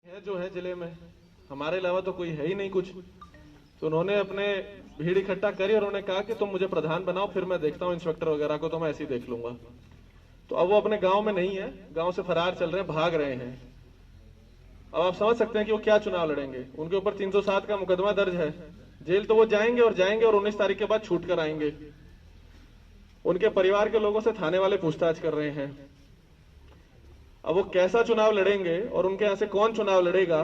है जो है जिले में, हमारे अलावा तो कोई है ही नहीं कुछ। तो उन्होंने अपने भीड़ इकट्ठा करी और उन्होंने कहा कि तुम मुझे प्रधान बनाओ, फिर मैं देखता हूँ इंस्पेक्टर वगैरह को, तो मैं ऐसे ही देख लूंगा। तो अब वो अपने गांव में नहीं है, गांव से फरार चल रहे हैं, भाग रहे हैं। अब आप समझ सकते हैं कि वो क्या चुनाव लड़ेंगे। उनके ऊपर 307 का मुकदमा दर्ज है, जेल तो वो जाएंगे और 19 तारीख के बाद छूट कर आएंगे। उनके परिवार के लोगों से थाने वाले पूछताछ कर रहे हैं। अब वो कैसा चुनाव लड़ेंगे और उनके यहां से कौन चुनाव लड़ेगा,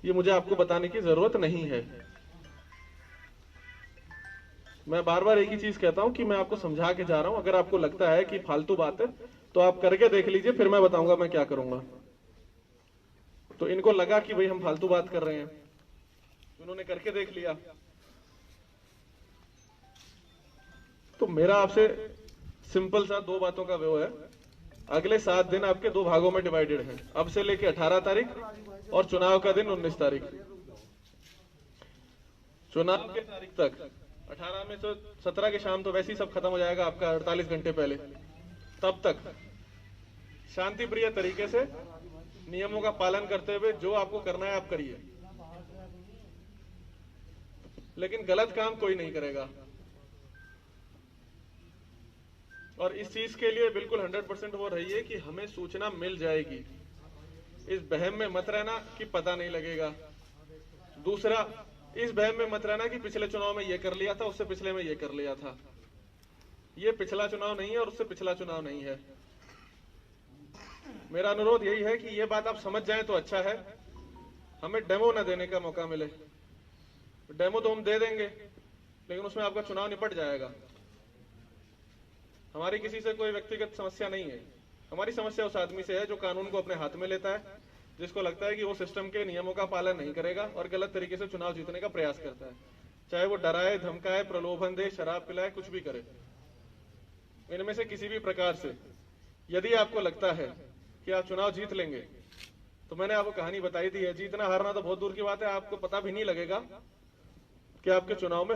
ये मुझे आपको बताने की जरूरत नहीं है। मैं बार बार एक ही चीज कहता हूं कि मैं आपको समझा के जा रहा हूं। अगर आपको लगता है कि फालतू बात है तो आप करके देख लीजिए, फिर मैं बताऊंगा मैं क्या करूंगा। तो इनको लगा कि भाई हम फालतू बात कर रहे हैं, उन्होंने करके देख लिया। तो मेरा आपसे सिंपल सा दो बातों का वो है, अगले 7 दिन आपके 2 भागों में डिवाइडेड हैं, अब से लेके 18 तारीख और चुनाव का दिन 19 तारीख। चुनाव के तारीख तक 18 में तो 17 की शाम तो वैसे ही सब खत्म हो जाएगा आपका 48 घंटे पहले। तब तक शांति प्रिय तरीके से नियमों का पालन करते हुए जो आपको करना है आप करिए, लेकिन गलत काम कोई नहीं करेगा। और इस चीज के लिए बिल्कुल 100% वो रहिए कि हमें सूचना मिल जाएगी। इस बहम में मत रहना कि पता नहीं लगेगा। दूसरा, इस बहम में मत रहना कि पिछले चुनाव में ये कर लिया था, उससे पिछले में ये कर लिया था। ये पिछला चुनाव नहीं है और उससे पिछला चुनाव नहीं है। मेरा अनुरोध यही है कि ये बात आप समझ जाएं तो अच्छा है, हमें डेमो न देने का मौका मिले। डेमो तो हम दे देंगे, लेकिन उसमें आपका चुनाव निपट जाएगा। हमारी किसी से कोई व्यक्तिगत समस्या नहीं है। हमारी समस्या उस आदमी से है जो कानून को अपने हाथ में लेता है, जिसको लगता है कि वो सिस्टम के नियमों का पालन नहीं करेगा और गलत तरीके से चुनाव जीतने का प्रयास करता है। चाहे वो डराए, धमकाए, प्रलोभन दे, शराब पिलाए, कुछ भी करे। इनमें से किसी भी प्रकार से यदि आपको लगता है कि आप चुनाव जीत लेंगे, तो मैंने आपको कहानी बताई दी है, जीतना हारना तो बहुत दूर की बात है, आपको पता भी नहीं लगेगा कि आपके चुनाव में